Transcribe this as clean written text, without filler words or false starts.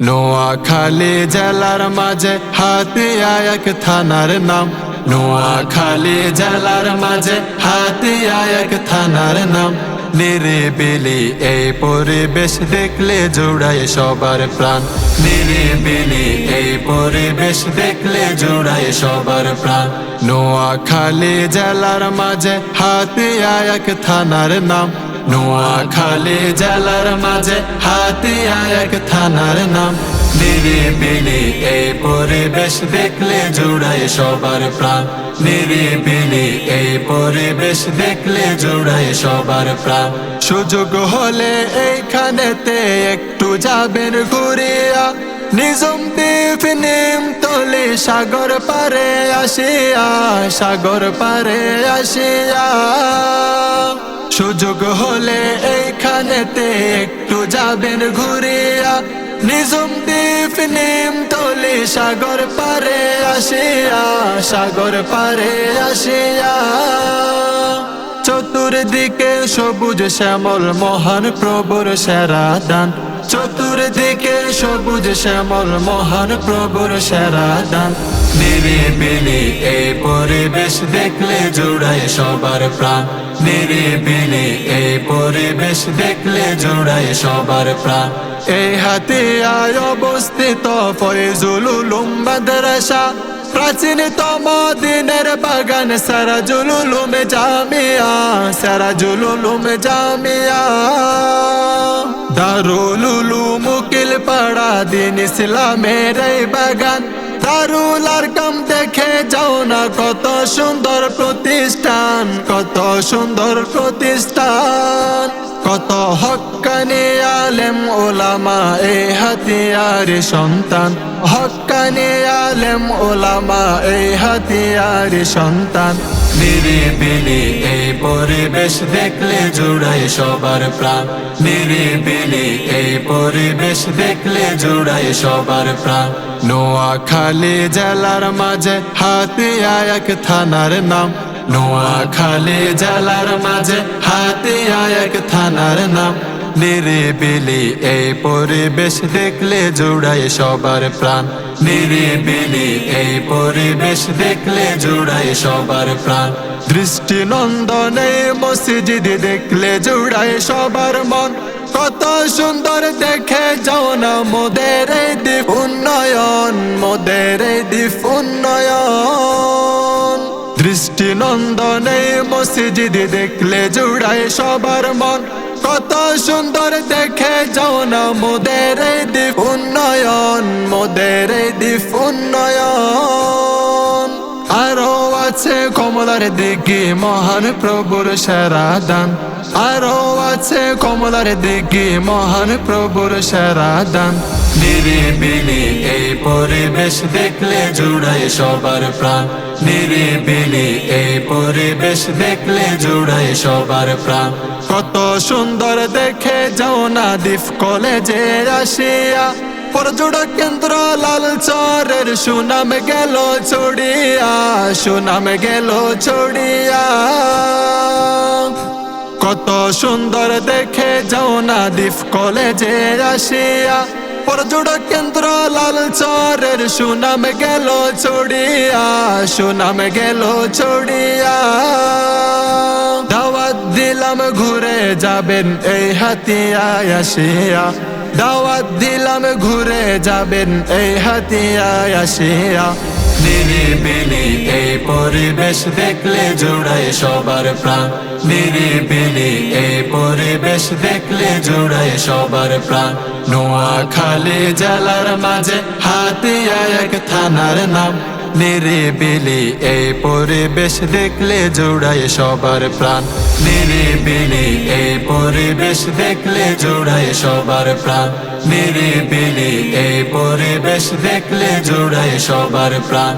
নোয়াখালী জেলার মাঝে হাতিয়া এক থানার নাম। নোয়াখালী জেলার মাঝে হাতিয়া এক থানার নাম। নিরিবিলি এই পরিবেশ দেখলে জুড়ায় সবার প্রাণ। নিরিবিলি এই পরিবেশ দেখলে জুড়ায় সবার প্রাণ। নোয়াখালী জেলার মাঝে হাতিয়া এক থানার নাম। নোয়াখালী জেলার মাঝে হাতিয়া এক থানার নাম। নিরিবিলি এই পরিবেশ দেখলে জুড়ায় সবার প্রাণ। নিরিবিলি এই পরিবেশ দেখলে জুড়ায় সবার প্রাণ। সুযোগ হলে এইখানেতে একটু যাবেন ঘুরিয়া, নিজম দ্বীপ নিমতলি সাগর পারে আসিয়া, সাগর পারে আসিয়া। সুযোগ হলে এইখানেতে একটু যাবেন ঘুরিয়া, নিজম দ্বীপ নিমতলি সাগর পারে আসিয়া, সাগর পারে আসিয়া। চতুর্দিকে সবুজ শ্যামল মহান প্রভুর সেরা দান। চতুর্দিকে সবুজ শ্যামল মহান প্রভুর সেরা দান। নিরিবিলি এই পরিবেশ দেখলে জুড়ায় সবার প্রাণ। নিরিবিলি এই পরিবেশ দেখলে জুড়ায় সবার প্রাণ। এই হাতিয়ায় অবস্থিত ফয়জুল উলুম মাদ্রাসা, প্রাচীনতম দিনের বাগান সিরাজুল উলুম জামিয়া, সিরাজুল উলুম জামিয়া। দারুল উলুম উকিল পাড়া দিন ইসলামের এই বাগান। দারুল আরকাম দেখে যাও না কত সুন্দর প্রতিষ্ঠান, কত সুন্দর প্রতিষ্ঠান। কত হক্কানি আলেম ওলামা এই হাতিয়ার সন্তান। হক্কানি আলেম ওলামা এই হাতিয়ার সন্তান। নিরিবিলি এই পরিবেশ দেখলে জুড়ায় সবার প্রাণ। নিরিবিলি এই পরিবেশ দেখলে জুড়ায় সবার প্রাণ। নোয়াখালী জেলার মাঝে হাতিয়া এক থানার নাম। নোয়াখালী জেলার মাঝে হাতিয়া এক থানার নাম। নিরিবিলি এই পরিবেশ দেখলে জুড়ায় সবার প্রাণ। নিরিবিলি এই পরিবেশ দেখলে জুড়ায় সবার প্রাণ। দৃষ্টিনন্দন এই মসজিদ দেখলে জুড়ায় সবার মন। কত সুন্দর দেখে যাও না মোদের এই দ্বীপ উন্নয়ন, মোদের এই দ্বীপ উন্নয়ন। দৃষ্টিনন্দন এই মসজিদ দেখলে জুড়ায় সবার মন। কত সুন্দর দেখে যাও না মোদের এই দ্বীপ উন্নয়ন, মোদের এই দ্বীপ উন্নয়ন। আরো আছে কমলার দিঘি মহান প্রভুর সেরা দান। আরো আছে কমলার দিঘি মহান প্রভুর সেরা দান। নিরিবিলি এই পরিবেশ দেখলে জুড়ায় সবার প্রাণ। নিরিবিলি এই পরিবেশ দেখলে জুড়ায় সবার প্রাণ। কত সুন্দর দেখে যাও না দ্বীপ কলেজে আসিয়া, পর্যটক কেন্দ্র লালচরের সুনাম গেল ছড়িয়া, সুনাম গেল ছড়িয়া। কত সুন্দর দেখে যাও না দ্বীপ কলেজে আসিয়া, পর্যটক কেন্দ্র লালচরের সুনাম গেল ছড়িয়া, সুনাম গেল ছড়িয়া। দাওয়াত দিলাম ঘুরে যাবেন এই হাতিয়ায় আসিয়া। দাওয়াত দিলাম ঘুরে যাবেন এই হাতিয়ায় আসিয়া। নিরিবিলি এই পরিবেশ দেখলে জুড়ায় সবার প্রাণ। নিরিবিলি এই পরিবেশ দেখলে জুড়ায় সবার প্রাণ। নোয়াখালী জেলার মাঝে হাতিয়া এক থানার নাম। নিরিবিলি এই পরিবেশ দেখলে জুড়ায় সবার প্রাণ। নিরিবিলি এই পরিবেশ দেখলে জুড়ায় সবার প্রাণ। নিরিবিলি এই পরিবেশ দেখলে জুড়ায় সবার প্রাণ।